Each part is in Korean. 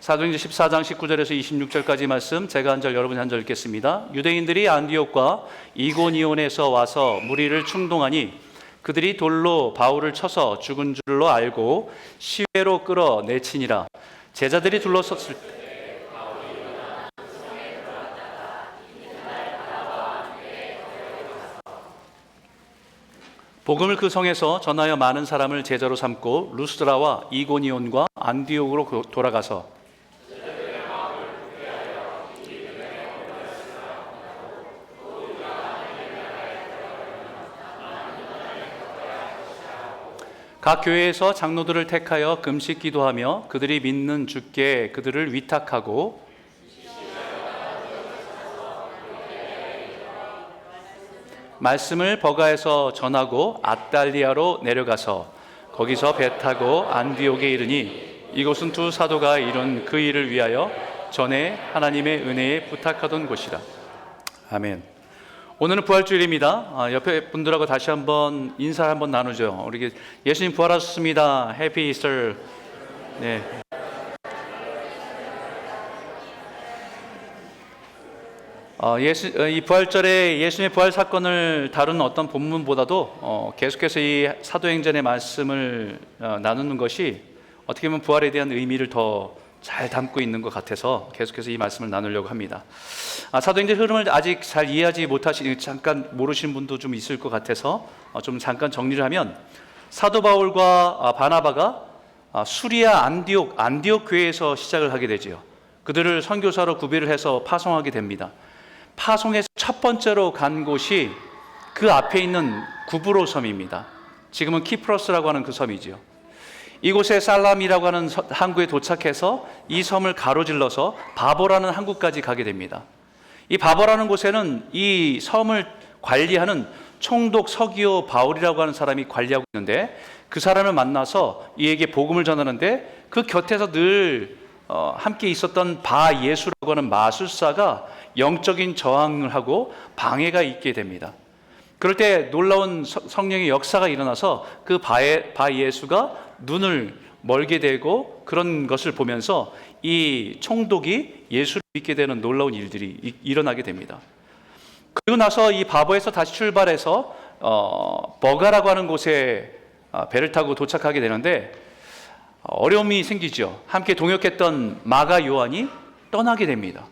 사도행전 14장 19절에서 26절까지 말씀, 제가 한 절 여러분이 한 절 읽겠습니다. 유대인들이 안디옥과 이고니온에서 와서 무리를 충동하니 그들이 돌로 바울을 쳐서 죽은 줄로 알고 시외로 끌어내치니라. 제자들이 둘러섰을 때 복음을 그 성에서 전하여 많은 사람을 제자로 삼고 루스드라와 이고니온과 안디옥으로 돌아가서 각 교회에서 장로들을 택하여 금식 기도하며 그들이 믿는 주께 그들을 위탁하고 말씀을 버가에서 전하고 앗달리아로 내려가서 거기서 배 타고 안디옥에 이르니 이곳은 두 사도가 이룬 그 일을 위하여 전에 하나님의 은혜에 부탁하던 곳이라. 아멘. 오늘은 부활주일입니다. 옆에 분들하고 다시 한번 인사를 한번 나누죠. 우리 예수님 부활하셨습니다. 해피 이스터. 네. 이 부활절에 예수님의 부활 사건을 다루는 어떤 본문보다도 계속해서 이 사도행전의 말씀을 나누는 것이 어떻게 보면 부활에 대한 의미를 더 잘 담고 있는 것 같아서 계속해서 이 말씀을 나누려고 합니다. 사도행전 흐름을 아직 잘 이해하지 못하시는, 잠깐 모르시는 분도 좀 있을 것 같아서 좀 잠깐 정리를 하면, 사도 바울과 바나바가 수리아 안디옥 교회에서 시작을 하게 되죠. 그들을 선교사로 구별을 해서 파송하게 됩니다. 파송에서 첫 번째로 간 곳이 그 앞에 있는 구브로 섬입니다. 지금은 키프로스라고 하는 그 섬이죠. 이곳에 살람이라고 하는 항구에 도착해서 이 섬을 가로질러서 바보라는 항구까지 가게 됩니다. 이 바보라는 곳에는 이 섬을 관리하는 총독 서기오 바울이라고 하는 사람이 관리하고 있는데, 그 사람을 만나서 이에게 복음을 전하는데, 그 곁에서 늘 함께 있었던 바 예수라고 하는 마술사가 영적인 저항을 하고 방해가 있게 됩니다. 그럴 때 놀라운 성령의 역사가 일어나서 그 바 예수가 눈을 멀게 되고, 그런 것을 보면서 이 총독이 예수를 믿게 되는 놀라운 일들이 일어나게 됩니다. 그리고 나서 이 바보에서 다시 출발해서 버가라고 하는 곳에 배를 타고 도착하게 되는데, 어려움이 생기죠. 함께 동역했던 마가 요한이 떠나게 됩니다.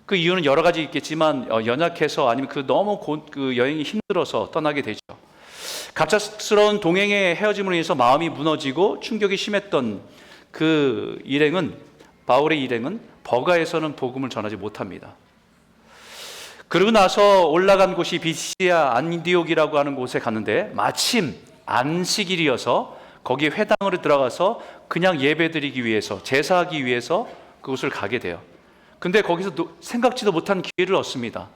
그 이유는 여러 가지 있겠지만 연약해서, 아니면 너무 그 여행이 힘들어서 떠나게 되죠. 갑작스러운 동행의 헤어짐으로 인해서 마음이 무너지고 충격이 심했던 그 바울의 일행은 버가에서는 복음을 전하지 못합니다. 그러고 나서 올라간 곳이 비시아 안디옥이라고 하는 곳에 갔는데, 마침 안식일이어서 거기 회당으로 들어가서 그냥 예배드리기 위해서, 제사하기 위해서 그곳을 가게 돼요. 근데 거기서 생각지도 못한 기회를 얻습니다.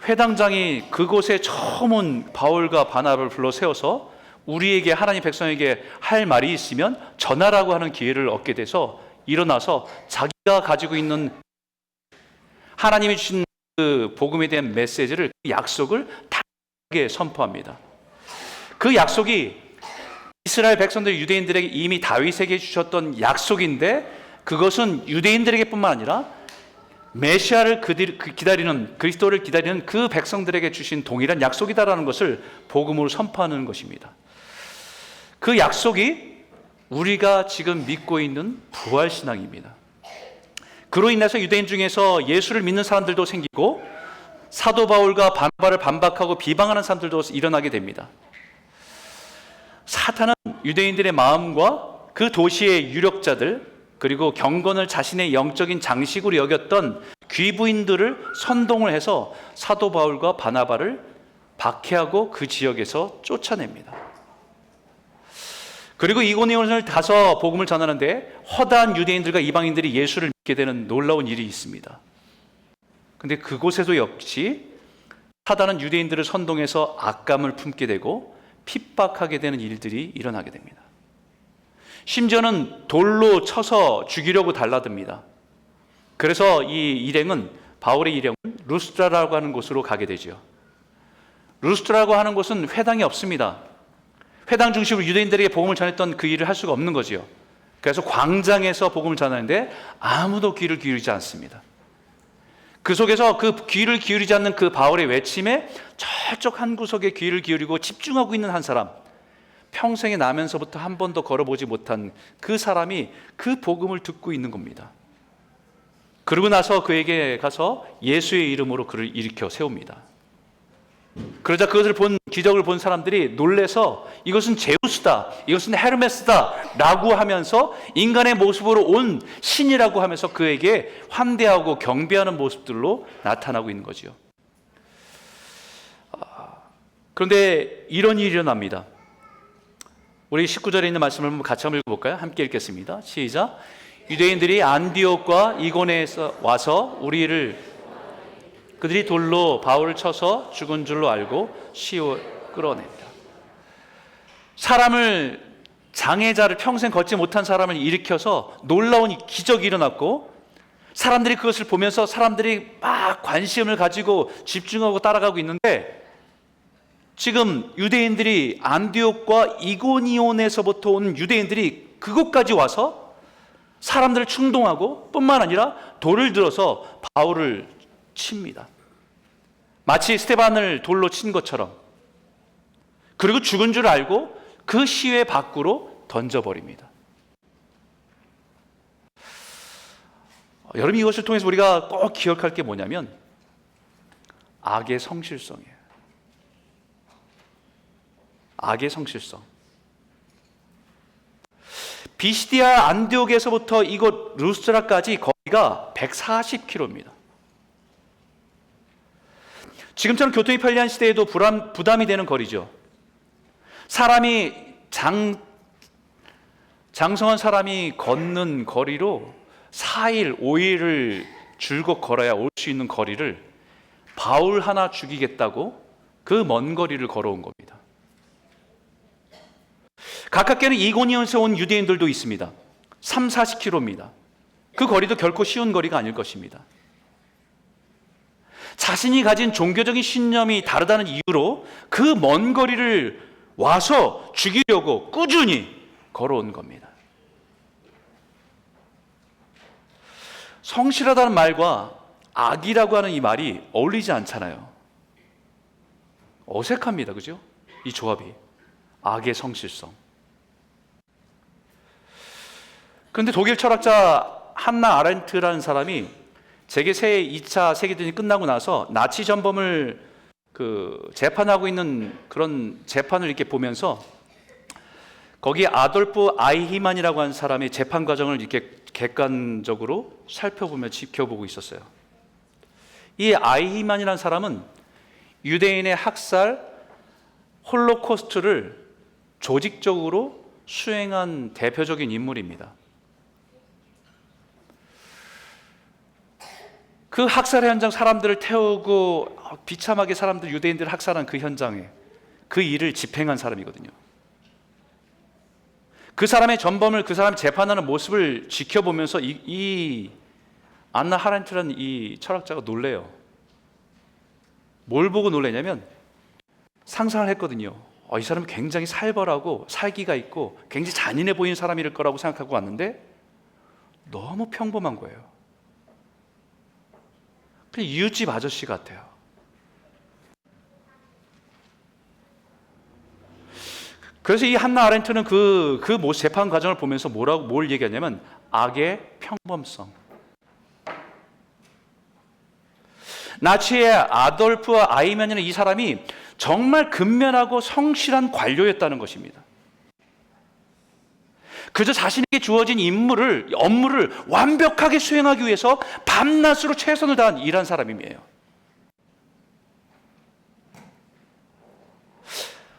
회당장이 그곳에 처음 온 바울과 바나바를 불러 세워서 우리에게, 하나님 백성에게 할 말이 있으면 전하라고 하는 기회를 얻게 돼서 일어나서 자기가 가지고 있는 하나님이 주신 그 복음에 대한 메시지를, 그 약속을 다하게 선포합니다. 그 약속이 이스라엘 백성들, 유대인들에게 이미 다윗에게 주셨던 약속인데, 그것은 유대인들에게 뿐만 아니라 메시아를 기다리는, 그리스도를 기다리는 그 백성들에게 주신 동일한 약속이다라는 것을 복음으로 선포하는 것입니다. 그 약속이 우리가 지금 믿고 있는 부활신앙입니다. 그로 인해서 유대인 중에서 예수를 믿는 사람들도 생기고, 사도 바울과 바나바를 반박하고 비방하는 사람들도 일어나게 됩니다. 사탄은 유대인들의 마음과 그 도시의 유력자들, 그리고 경건을 자신의 영적인 장식으로 여겼던 귀부인들을 선동을 해서 사도 바울과 바나바를 박해하고 그 지역에서 쫓아냅니다. 그리고 이고니온을 가서 복음을 전하는데, 허다한 유대인들과 이방인들이 예수를 믿게 되는 놀라운 일이 있습니다. 근데 그곳에도 역시 사단은 유대인들을 선동해서 악감을 품게 되고 핍박하게 되는 일들이 일어나게 됩니다. 심지어는 돌로 쳐서 죽이려고 달라듭니다. 그래서 바울의 일행은 루스드라라고 하는 곳으로 가게 되죠. 루스드라라고 하는 곳은 회당이 없습니다. 회당 중심으로 유대인들에게 복음을 전했던 그 일을 할 수가 없는 거죠. 그래서 광장에서 복음을 전하는데 아무도 귀를 기울이지 않습니다. 그 속에서 그 귀를 기울이지 않는 그 바울의 외침에 저쪽 한 구석에 귀를 기울이고 집중하고 있는 한 사람, 평생에 나면서부터 한 번도 걸어보지 못한 그 사람이 그 복음을 듣고 있는 겁니다. 그러고 나서 그에게 가서 예수의 이름으로 그를 일으켜 세웁니다. 그러자 그것을 본, 기적을 본 사람들이 놀래서 이것은 제우스다, 이것은 헤르메스다 라고 하면서 인간의 모습으로 온 신이라고 하면서 그에게 환대하고 경배하는 모습들로 나타나고 있는 거지요. 그런데 이런 일이 일어납니다. 우리 19절에 있는 말씀을 한번 같이 한번 읽어볼까요? 함께 읽겠습니다. 시작. 유대인들이 안디옥과 이고네에서 와서 그들이 돌로 바울을 쳐서 죽은 줄로 알고 시옷 끌어냅니다. 장애자를 평생 걷지 못한 사람을 일으켜서 놀라운 기적이 일어났고, 사람들이 그것을 보면서 사람들이 막 관심을 가지고 집중하고 따라가고 있는데, 지금 유대인들이 안디옥과 이고니온에서부터 온 유대인들이 그곳까지 와서 사람들을 충동하고 뿐만 아니라 돌을 들어서 바울을 칩니다. 마치 스테반을 돌로 친 것처럼. 그리고 죽은 줄 알고 그 시외 밖으로 던져버립니다. 여러분, 이것을 통해서 우리가 꼭 기억할 게 뭐냐면 악의 성실성이에요. 악의 성실성. 비시디아 안디옥에서부터 이곳 루스드라까지 거리가 140km입니다. 지금처럼 교통이 편리한 시대에도 부담이 되는 거리죠. 사람이 장성한 사람이 걷는 거리로 4일, 5일을 줄곧 걸어야 올 수 있는 거리를 바울 하나 죽이겠다고 그 먼 거리를 걸어온 겁니다. 가깝게는 이고니온에서 온 유대인들도 있습니다. 3, 40km입니다. 그 거리도 결코 쉬운 거리가 아닐 것입니다. 자신이 가진 종교적인 신념이 다르다는 이유로 그 먼 거리를 와서 죽이려고 꾸준히 걸어온 겁니다. 성실하다는 말과 악이라고 하는 이 말이 어울리지 않잖아요. 어색합니다. 그죠? 이 조합이. 악의 성실성. 그런데 독일 철학자 한나 아렌트라는 사람이 세계 2차 세계대전이 끝나고 나서 나치 전범을 재판하고 있는 그런 재판을 이렇게 보면서 거기에 아돌프 아이히만이라고 하는 사람의 재판 과정을 이렇게 객관적으로 살펴보며 지켜보고 있었어요. 이 아이히만이라는 사람은 유대인의 학살, 홀로코스트를 조직적으로 수행한 대표적인 인물입니다. 그 학살 현장, 사람들을 태우고 비참하게 유대인들을 학살한 그 현장에 그 일을 집행한 사람이거든요. 그 사람의 전범을, 그 사람이 재판하는 모습을 지켜보면서 이 안나 하렌트라는 이 철학자가 놀래요. 뭘 보고 놀래냐면 상상을 했거든요. 이 사람은 굉장히 살벌하고 살기가 있고 굉장히 잔인해 보이는 사람일 거라고 생각하고 왔는데 너무 평범한 거예요. 그냥 이웃집 아저씨 같아요. 그래서 이 한나 아렌트는 그 재판 과정을 보면서 뭘 얘기하냐면 악의 평범성. 나치의 아돌프 아이히만이라는 이 사람이 정말 근면하고 성실한 관료였다는 것입니다. 그저 자신에게 주어진 업무를 완벽하게 수행하기 위해서 밤낮으로 최선을 다한 일한 사람이에요.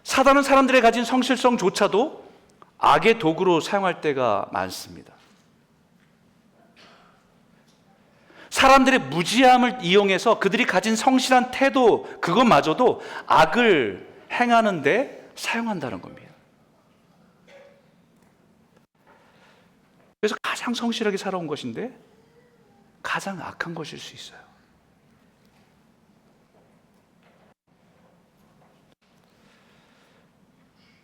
사단은 사람들의 가진 성실성조차도 악의 도구로 사용할 때가 많습니다. 사람들의 무지함을 이용해서 그들이 가진 성실한 태도, 그것마저도 악을 행하는 데 사용한다는 겁니다. 그래서 가장 성실하게 살아온 것인데 가장 악한 것일 수 있어요.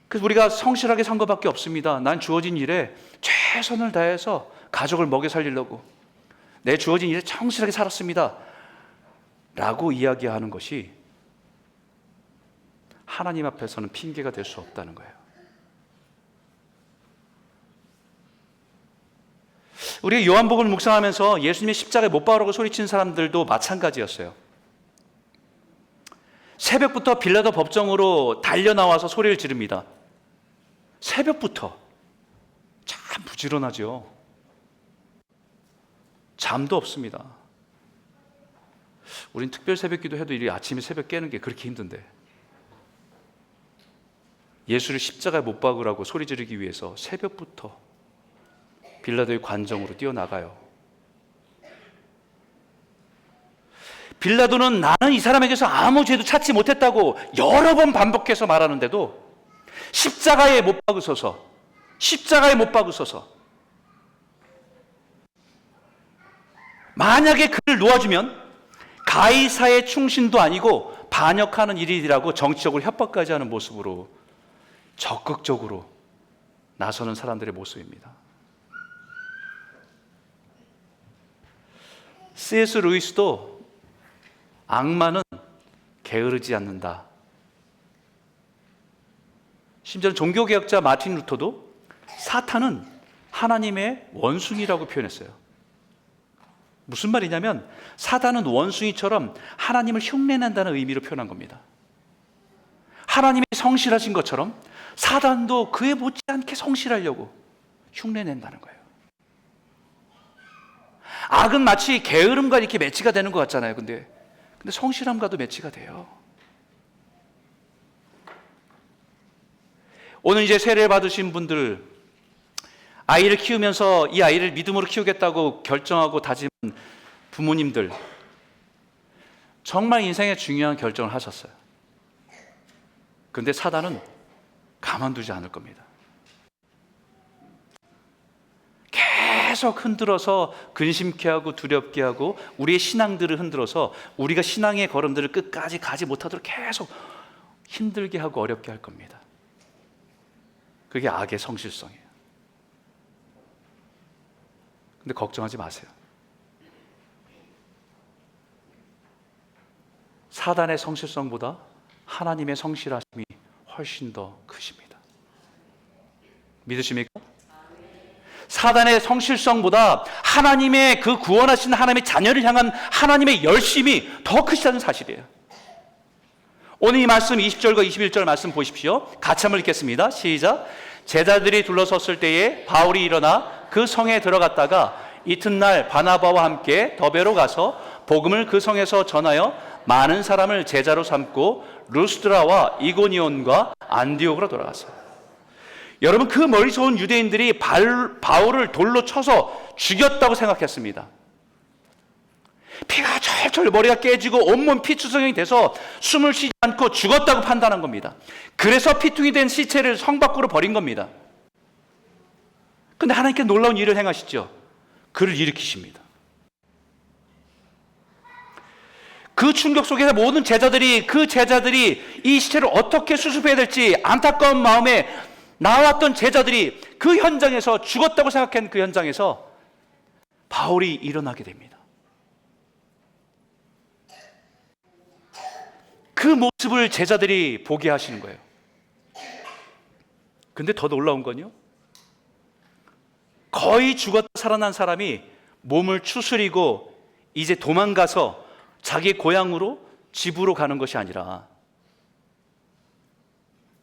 그래서 우리가 성실하게 산 것밖에 없습니다. 난 주어진 일에 최선을 다해서 가족을 먹여 살리려고 내 주어진 일에 성실하게 살았습니다 라고 이야기하는 것이 하나님 앞에서는 핑계가 될 수 없다는 거예요. 우리가 요한복음을 묵상하면서 예수님의 십자가에 못 박으라고 소리친 사람들도 마찬가지였어요. 새벽부터 빌라도 법정으로 달려나와서 소리를 지릅니다. 새벽부터. 참 부지런하죠. 잠도 없습니다. 우린 특별 새벽기도 해도 이 아침에 새벽 깨는 게 그렇게 힘든데, 예수를 십자가에 못 박으라고 소리 지르기 위해서 새벽부터 빌라도의 관정으로 뛰어나가요. 빌라도는 나는 이 사람에게서 아무 죄도 찾지 못했다고 여러 번 반복해서 말하는데도 십자가에 못 박으소서, 십자가에 못 박으소서. 만약에 그를 놓아주면 가이사의 충신도 아니고 반역하는 일이라고 정치적으로 협박까지 하는 모습으로 적극적으로 나서는 사람들의 모습입니다. C.S. 루이스도 악마는 게으르지 않는다. 심지어 종교개혁자 마틴 루터도 사탄은 하나님의 원숭이라고 표현했어요. 무슨 말이냐면 사탄은 원숭이처럼 하나님을 흉내낸다는 의미로 표현한 겁니다. 하나님이 성실하신 것처럼 사탄도 그에 못지않게 성실하려고 흉내낸다는 거예요. 악은 마치 게으름과 이렇게 매치가 되는 것 같잖아요. 근데 성실함과도 매치가 돼요. 오늘 이제 세례 받으신 분들, 아이를 키우면서 이 아이를 믿음으로 키우겠다고 결정하고 다짐한 부모님들, 정말 인생에 중요한 결정을 하셨어요. 그런데 사단은 가만두지 않을 겁니다. 계속 흔들어서 근심케 하고 두렵게 하고 우리의 신앙들을 흔들어서 우리가 신앙의 걸음들을 끝까지 가지 못하도록 계속 힘들게 하고 어렵게 할 겁니다. 그게 악의 성실성이에요. 근데 걱정하지 마세요. 사단의 성실성보다 하나님의 성실하심이 훨씬 더 크십니다. 믿으십니까? 사단의 성실성보다 하나님의 그 구원하신 하나님의 자녀를 향한 하나님의 열심이 더 크시다는 사실이에요. 오늘 이 말씀 20절과 21절 말씀 보십시오. 같이 한번 읽겠습니다. 시작. 제자들이 둘러섰을 때에 바울이 일어나 그 성에 들어갔다가 이튿날 바나바와 함께 더베로 가서 복음을 그 성에서 전하여 많은 사람을 제자로 삼고 루스드라와 이고니온과 안디옥으로 돌아갔어요. 여러분, 그 멀리서 온 유대인들이 바울을 돌로 쳐서 죽였다고 생각했습니다. 피가 철철 머리가 깨지고 온몸 피투성이 돼서 숨을 쉬지 않고 죽었다고 판단한 겁니다. 그래서 피퉁이 된 시체를 성 밖으로 버린 겁니다. 그런데 하나님께 놀라운 일을 행하시죠. 그를 일으키십니다. 그 충격 속에서 모든 제자들이 이 시체를 어떻게 수습해야 될지 안타까운 마음에 나왔던 제자들이 그 현장에서, 죽었다고 생각한 그 현장에서 바울이 일어나게 됩니다. 그 모습을 제자들이 보게 하시는 거예요. 근데 더 놀라운 건요, 거의 죽었다 살아난 사람이 몸을 추스리고 이제 도망가서 자기 고향으로, 집으로 가는 것이 아니라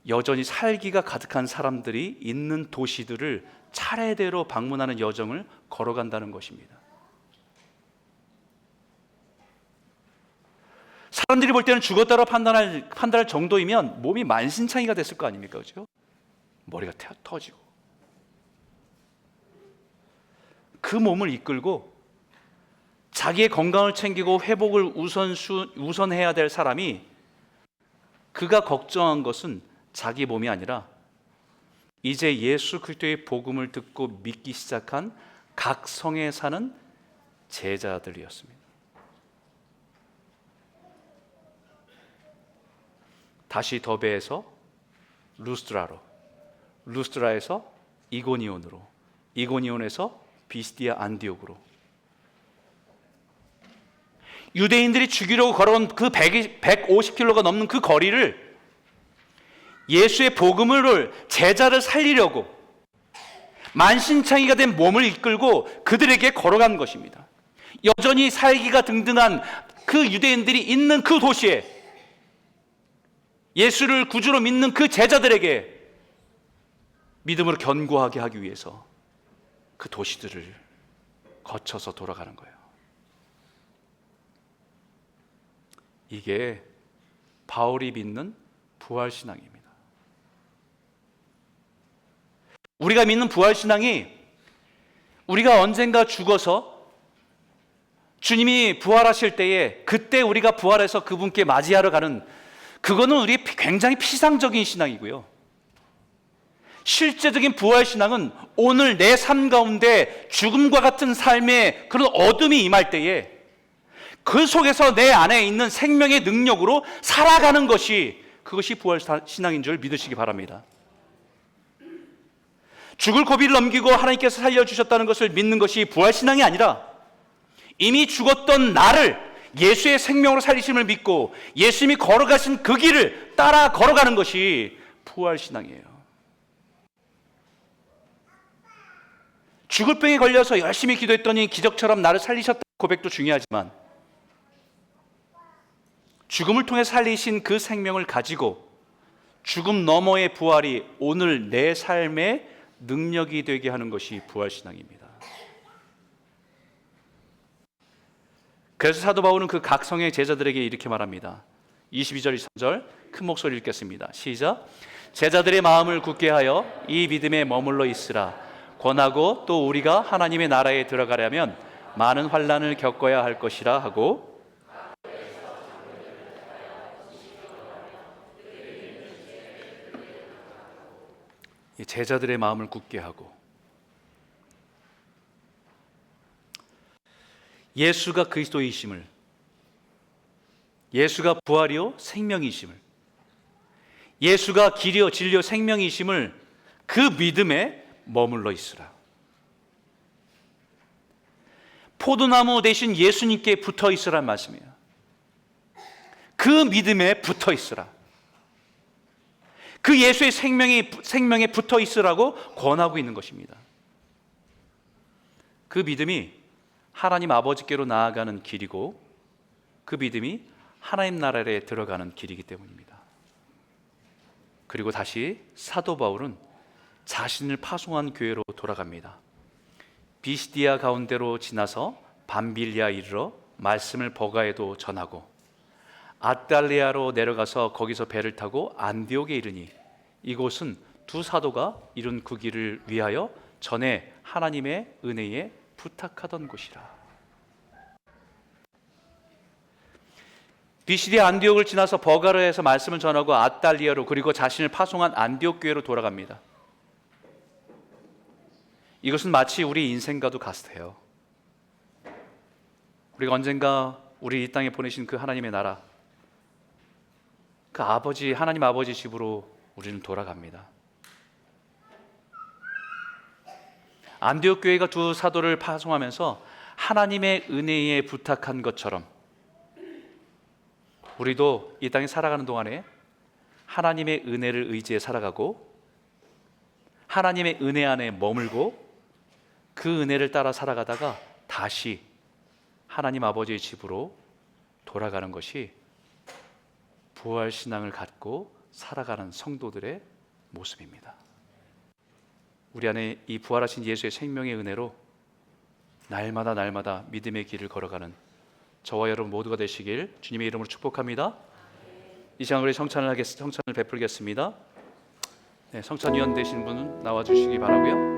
여전히 살기가 가득한 사람들이 있는 도시들을 차례대로 방문하는 여정을 걸어간다는 것입니다. 사람들이 볼 때는 죽었다고 판단할 정도이면 몸이 만신창이가 됐을 거 아닙니까? 그렇죠? 머리가 터지고. 그 몸을 이끌고 자기의 건강을 챙기고 회복을 우선해야 될 사람이, 그가 걱정한 것은 자기 몸이 아니라 이제 예수 그리스도의 복음을 듣고 믿기 시작한 각 성에 사는 제자들이었습니다. 다시 더베에서 루스드라로, 루스드라에서 이고니온으로, 이고니온에서 비시디아 안디옥으로. 유대인들이 죽이려고 걸어온 그 150km가 넘는 그 거리를 예수의 복음을, 제자를 살리려고 만신창이가 된 몸을 이끌고 그들에게 걸어간 것입니다. 여전히 살기가 등등한 그 유대인들이 있는 그 도시에 예수를 구주로 믿는 그 제자들에게 믿음으로 견고하게 하기 위해서 그 도시들을 거쳐서 돌아가는 거예요. 이게 바울이 믿는 부활신앙입니다. 우리가 믿는 부활신앙이 우리가 언젠가 죽어서 주님이 부활하실 때에 그때 우리가 부활해서 그분께 맞이하러 가는, 그거는 우리의 굉장히 피상적인 신앙이고요. 실제적인 부활신앙은 오늘 내 삶 가운데 죽음과 같은 삶의 그런 어둠이 임할 때에 그 속에서 내 안에 있는 생명의 능력으로 살아가는 것이, 그것이 부활신앙인 줄 믿으시기 바랍니다. 죽을 고비를 넘기고 하나님께서 살려주셨다는 것을 믿는 것이 부활신앙이 아니라 이미 죽었던 나를 예수의 생명으로 살리심을 믿고 예수님이 걸어가신 그 길을 따라 걸어가는 것이 부활신앙이에요. 죽을 병에 걸려서 열심히 기도했더니 기적처럼 나를 살리셨다는 고백도 중요하지만 죽음을 통해 살리신 그 생명을 가지고 죽음 너머의 부활이 오늘 내 삶의 능력이 되게 하는 것이 부활신앙입니다. 그래서 사도 바울은 그 각 성의 제자들에게 이렇게 말합니다. 22절, 23절 큰 목소리 읽겠습니다. 시작. 제자들의 마음을 굳게 하여 이 믿음에 머물러 있으라. 권하고 또 우리가 하나님의 나라에 들어가려면 많은 환난을 겪어야 할 것이라 하고, 제자들의 마음을 굳게 하고, 예수가 그리스도이심을, 예수가 부활이요 생명이심을, 예수가 길이요 진리요 생명이심을 그 믿음에 머물러 있으라. 포도나무 대신 예수님께 붙어 있으라는 말씀이에요. 그 믿음에 붙어 있으라. 그 예수의 생명에 붙어 있으라고 권하고 있는 것입니다. 그 믿음이 하나님 아버지께로 나아가는 길이고 그 믿음이 하나님 나라에 들어가는 길이기 때문입니다. 그리고 다시 사도 바울은 자신을 파송한 교회로 돌아갑니다. 비시디아 가운데로 지나서 밤빌리아 이르러 말씀을 버가에도 전하고 아달리아로 내려가서 거기서 배를 타고 안디옥에 이르니 이곳은 두 사도가 이룬 그 길을 위하여 전에 하나님의 은혜에 부탁하던 곳이라. 비시디아 안디옥을 지나서 버가르에서 말씀을 전하고 아달리아로, 그리고 자신을 파송한 안디옥 교회로 돌아갑니다. 이것은 마치 우리 인생과도 같아요. 우리가 언젠가 우리 이 땅에 보내신 그 하나님의 나라, 그 아버지, 하나님 아버지 집으로 우리는 돌아갑니다. 안디옥 교회가 두 사도를 파송하면서 하나님의 은혜에 부탁한 것처럼 우리도 이 땅에 살아가는 동안에 하나님의 은혜를 의지해 살아가고 하나님의 은혜 안에 머물고 그 은혜를 따라 살아가다가 다시 하나님 아버지의 집으로 돌아가는 것이 부활신앙을 갖고 살아가는 성도들의 모습입니다. 우리 안에 이 부활하신 예수의 생명의 은혜로 날마다 믿음의 길을 걸어가는 저와 여러분 모두가 되시길 주님의 이름으로 축복합니다. 이 시간 우리 성찬을 베풀겠습니다. 네, 성찬위원 되신 분은 나와주시기 바라고요.